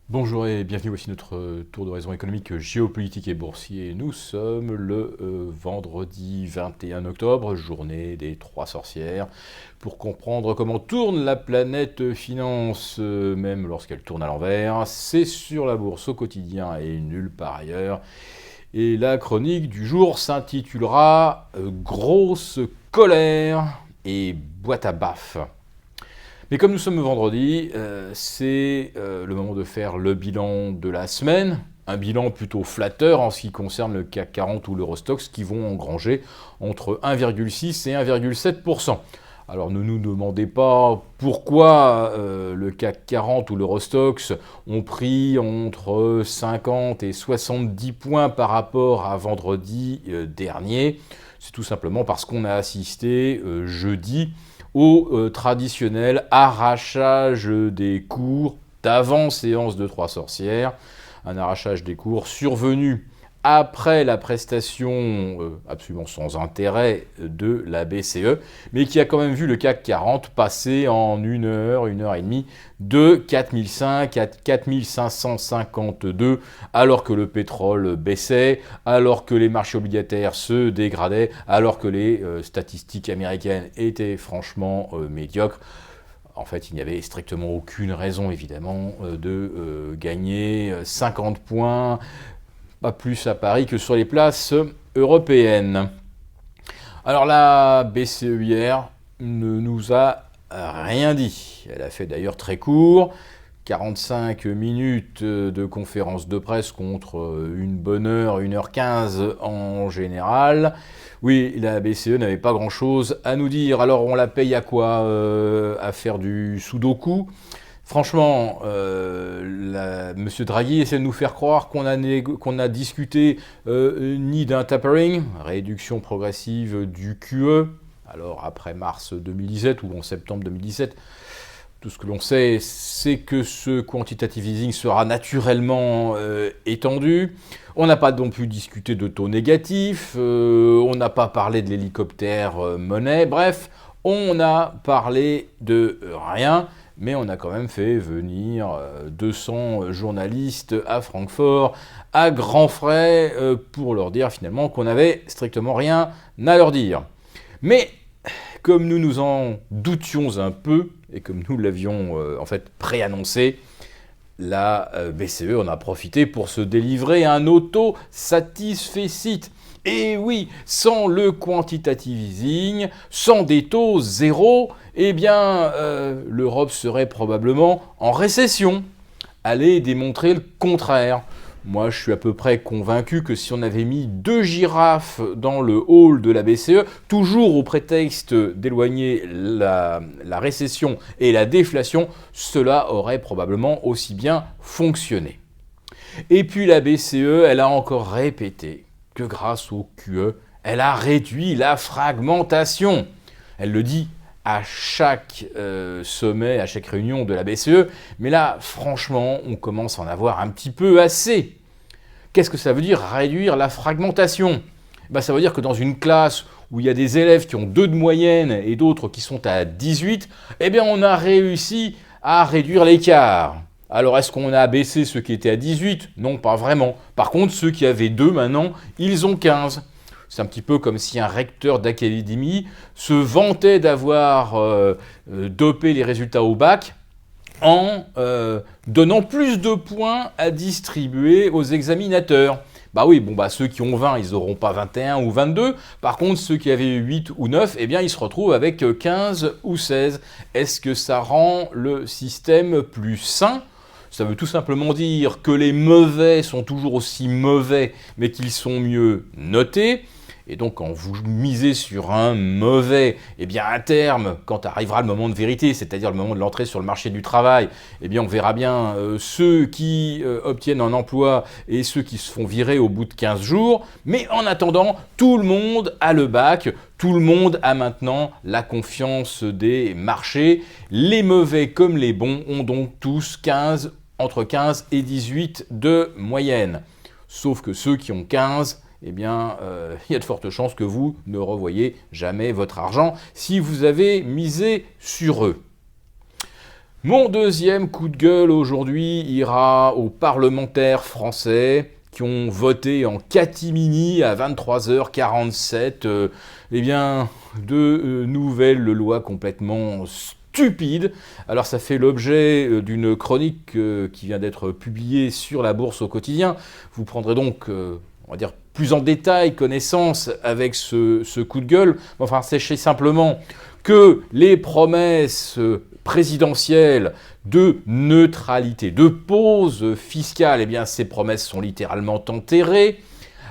Bonjour et bienvenue, voici notre tour d'horizon économique, géopolitique et boursier. Nous sommes le vendredi 21 octobre, journée des trois sorcières, pour comprendre comment tourne la planète finance, même lorsqu'elle tourne à l'envers. C'est sur la bourse au quotidien et nulle part ailleurs. Et la chronique du jour s'intitulera Grosse colère et boîte à baffes. Mais comme nous sommes vendredi, c'est le moment de faire le bilan de la semaine. Un bilan plutôt flatteur en ce qui concerne le CAC 40 ou l'Eurostoxx qui vont engranger entre 1,6 et 1,7%. Alors ne nous demandez pas pourquoi le CAC 40 ou l'Eurostoxx ont pris entre 50 et 70 points par rapport à vendredi dernier. C'est tout simplement parce qu'on a assisté jeudi au traditionnel arrachage des cours d'avant-séance de Trois Sorcières. Un arrachage des cours survenu après la prestation absolument sans intérêt de la BCE, mais qui a quand même vu le CAC 40 passer en une heure et demie de 4005 à 4552, alors que le pétrole baissait, alors que les marchés obligataires se dégradaient, alors que les statistiques américaines étaient franchement médiocres. En fait, il n'y avait strictement aucune raison, évidemment, de gagner 50 points, pas plus à Paris que sur les places européennes. Alors la BCE hier ne nous a rien dit. Elle a fait d'ailleurs très court, 45 minutes de conférence de presse contre une bonne heure, 1h15 en général. Oui, la BCE n'avait pas grand-chose à nous dire. Alors on la paye à quoi à faire du sudoku. Franchement, M. Draghi essaie de nous faire croire qu'on a discuté ni d'un tapering, réduction progressive du QE, alors après mars 2017 ou en septembre 2017. Tout ce que l'on sait, c'est que ce quantitative easing sera naturellement étendu. On n'a pas non plus discuté de taux négatifs, on n'a pas parlé de l'hélicoptère monnaie, bref, on a parlé de rien. Mais on a quand même fait venir 200 journalistes à Francfort à grands frais pour leur dire finalement qu'on n'avait strictement rien à leur dire. Mais comme nous nous en doutions un peu, et comme nous l'avions en fait préannoncé, la BCE en a profité pour se délivrer un auto-satisfecit. Et oui, sans le quantitative easing, sans des taux zéro, eh bien, l'Europe serait probablement en récession. Allez démontrer le contraire. Moi, je suis à peu près convaincu que si on avait mis deux girafes dans le hall de la BCE, toujours au prétexte d'éloigner la récession et la déflation, cela aurait probablement aussi bien fonctionné. Et puis la BCE, elle a encore répété que grâce au QE, elle a réduit la fragmentation. Elle le dit à chaque sommet, à chaque réunion de la BCE, mais là, franchement, on commence à en avoir un petit peu assez. Qu'est-ce que ça veut dire réduire la fragmentation ? Ça veut dire que dans une classe où il y a des élèves qui ont 2 de moyenne et d'autres qui sont à 18, eh bien on a réussi à réduire l'écart. Alors est-ce qu'on a baissé ceux qui étaient à 18 ? Non, pas vraiment. Par contre, ceux qui avaient 2 maintenant, ils ont 15. C'est un petit peu comme si un recteur d'académie se vantait d'avoir dopé les résultats au bac en donnant plus de points à distribuer aux examinateurs. Bah oui, ceux qui ont 20, ils n'auront pas 21 ou 22. Par contre, ceux qui avaient 8 ou 9, eh bien, ils se retrouvent avec 15 ou 16. Est-ce que ça rend le système plus sain ? Ça veut tout simplement dire que les mauvais sont toujours aussi mauvais, mais qu'ils sont mieux notés. Et donc, quand vous misez sur un mauvais, eh bien, à terme, quand arrivera le moment de vérité, c'est-à-dire le moment de l'entrée sur le marché du travail, eh bien, on verra bien ceux qui obtiennent un emploi et ceux qui se font virer au bout de 15 jours. Mais en attendant, tout le monde a le bac, tout le monde a maintenant la confiance des marchés. Les mauvais comme les bons ont donc tous entre 15 et 18 de moyenne. Sauf que ceux qui ont 15, eh bien, il y a de fortes chances que vous ne revoyez jamais votre argent si vous avez misé sur eux. Mon deuxième coup de gueule aujourd'hui ira aux parlementaires français qui ont voté en catimini à 23h47 eh bien, de nouvelles lois complètement stupides. Alors ça fait l'objet d'une chronique qui vient d'être publiée sur la Bourse au quotidien. Vous prendrez donc, on va dire, plus en détail connaissance avec ce coup de gueule. Enfin, sachez simplement que les promesses présidentielles de neutralité, de pause fiscale, eh bien ces promesses sont littéralement enterrées.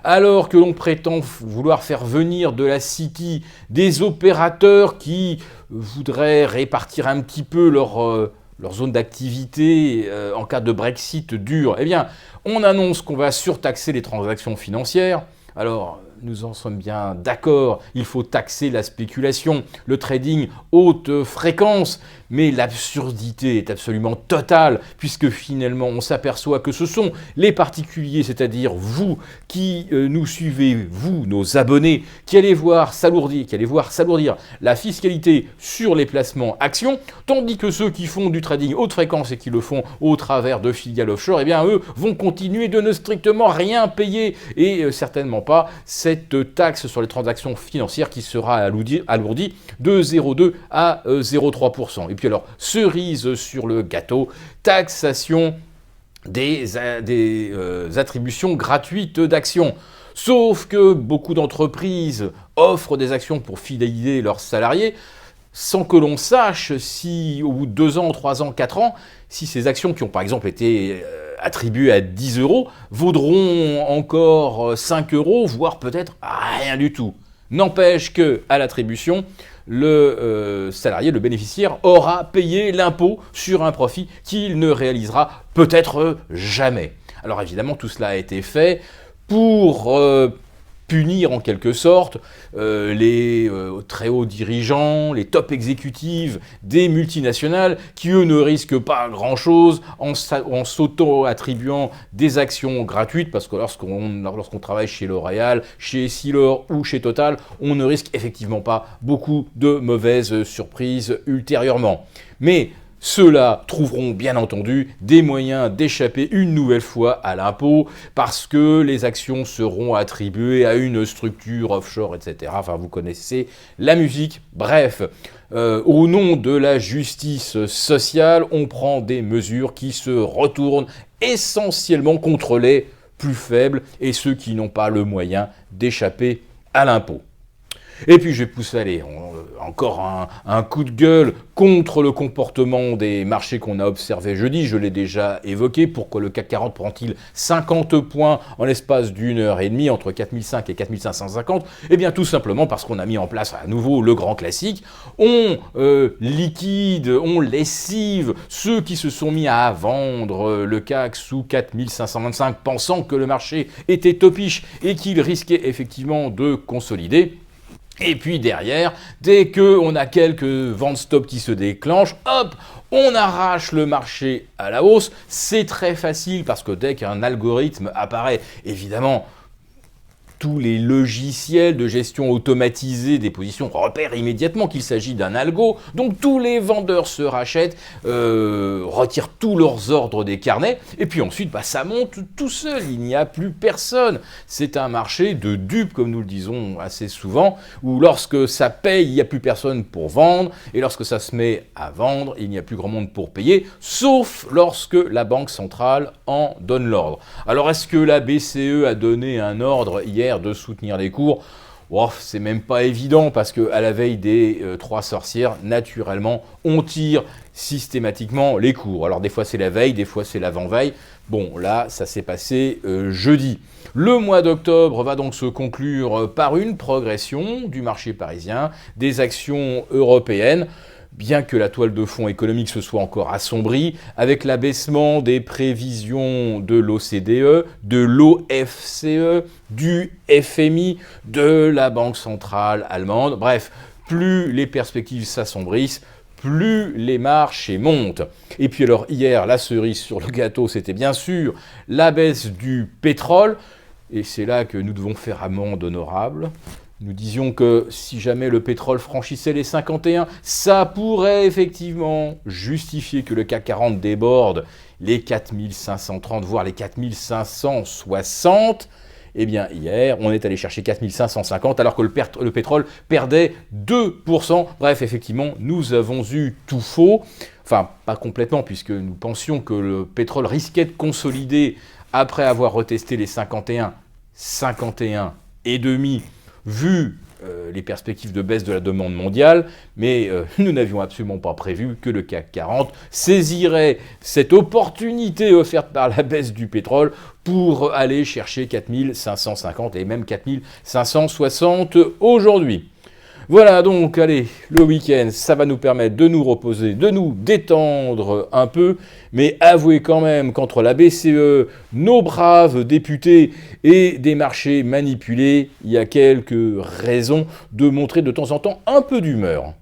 Alors que l'on prétend vouloir faire venir de la City des opérateurs qui voudraient répartir un petit peu leur zone d'activité en cas de Brexit dur, eh bien, on annonce qu'on va surtaxer les transactions financières. Alors, nous en sommes bien d'accord, il faut taxer la spéculation, le trading haute fréquence, mais l'absurdité est absolument totale, puisque finalement on s'aperçoit que ce sont les particuliers, c'est-à-dire vous qui nous suivez, vous, nos abonnés, qui allez voir s'alourdir la fiscalité sur les placements actions, tandis que ceux qui font du trading haute fréquence et qui le font au travers de filiales offshore, eh bien eux vont continuer de ne strictement rien payer, et certainement pas cette taxe sur les transactions financières qui sera alourdie de 0,2 à 0,3%. Et puis alors, cerise sur le gâteau, taxation des attributions gratuites d'actions. Sauf que beaucoup d'entreprises offrent des actions pour fidéliser leurs salariés, sans que l'on sache si, au bout de 2 ans, 3 ans, 4 ans, si ces actions qui ont par exemple été attribuées à 10 euros vaudront encore 5 euros, voire peut-être rien du tout. N'empêche qu'à l'attribution, le salarié, le bénéficiaire, aura payé l'impôt sur un profit qu'il ne réalisera peut-être jamais. Alors évidemment, tout cela a été fait pour punir en quelque sorte les très hauts dirigeants, les top exécutives des multinationales qui eux ne risquent pas grand-chose en s'auto-attribuant des actions gratuites, parce que lorsqu'on travaille chez L'Oréal, chez Essilor ou chez Total, on ne risque effectivement pas beaucoup de mauvaises surprises ultérieurement. Mais ceux-là trouveront bien entendu des moyens d'échapper une nouvelle fois à l'impôt parce que les actions seront attribuées à une structure offshore, etc. Enfin, vous connaissez la musique. Bref, au nom de la justice sociale, on prend des mesures qui se retournent essentiellement contre les plus faibles et ceux qui n'ont pas le moyen d'échapper à l'impôt. Et puis je vais pousser, encore un coup de gueule contre le comportement des marchés qu'on a observé jeudi. Je l'ai déjà évoqué. Pourquoi le CAC 40 prend-il 50 points en l'espace d'une heure et demie, entre 4005 et 4550 ? Eh bien tout simplement parce qu'on a mis en place à nouveau le grand classique. On liquide, on lessive ceux qui se sont mis à vendre le CAC sous 4525, pensant que le marché était topiche et qu'il risquait effectivement de consolider. Et puis derrière, dès qu'on a quelques ventes stop qui se déclenchent, hop, on arrache le marché à la hausse. C'est très facile parce que dès qu'un algorithme apparaît, évidemment, tous les logiciels de gestion automatisée des positions repèrent immédiatement qu'il s'agit d'un algo. Donc tous les vendeurs se rachètent, retirent tous leurs ordres des carnets, et puis ensuite ça monte tout seul, il n'y a plus personne. C'est un marché de dupes, comme nous le disons assez souvent, où lorsque ça paye, il n'y a plus personne pour vendre, et lorsque ça se met à vendre, il n'y a plus grand monde pour payer, sauf lorsque la Banque centrale en donne l'ordre. Alors est-ce que la BCE a donné un ordre hier de soutenir les cours? Oh, c'est même pas évident parce qu'à la veille des 3 sorcières, naturellement, on tire systématiquement les cours. Alors des fois c'est la veille, des fois c'est l'avant-veille. Bon, là, ça s'est passé jeudi. Le mois d'octobre va donc se conclure par une progression du marché parisien, des actions européennes. Bien que la toile de fond économique se soit encore assombrie, avec l'abaissement des prévisions de l'OCDE, de l'OFCE, du FMI, de la Banque centrale allemande. Bref, plus les perspectives s'assombrissent, plus les marchés montent. Et puis alors hier, la cerise sur le gâteau, c'était bien sûr la baisse du pétrole. Et c'est là que nous devons faire amende honorable. Nous disions que si jamais le pétrole franchissait les 51, ça pourrait effectivement justifier que le CAC 40 déborde les 4530, voire les 4560. Eh bien, hier, on est allé chercher 4550, alors que le pétrole perdait 2%. Bref, effectivement, nous avons eu tout faux. Enfin, pas complètement, puisque nous pensions que le pétrole risquait de consolider après avoir retesté les 51 et demi, vu les perspectives de baisse de la demande mondiale, mais nous n'avions absolument pas prévu que le CAC 40 saisirait cette opportunité offerte par la baisse du pétrole pour aller chercher 4550 et même 4560 aujourd'hui. Voilà donc, allez, le week-end, ça va nous permettre de nous reposer, de nous détendre un peu, mais avouez quand même qu'entre la BCE, nos braves députés et des marchés manipulés, il y a quelques raisons de montrer de temps en temps un peu d'humeur.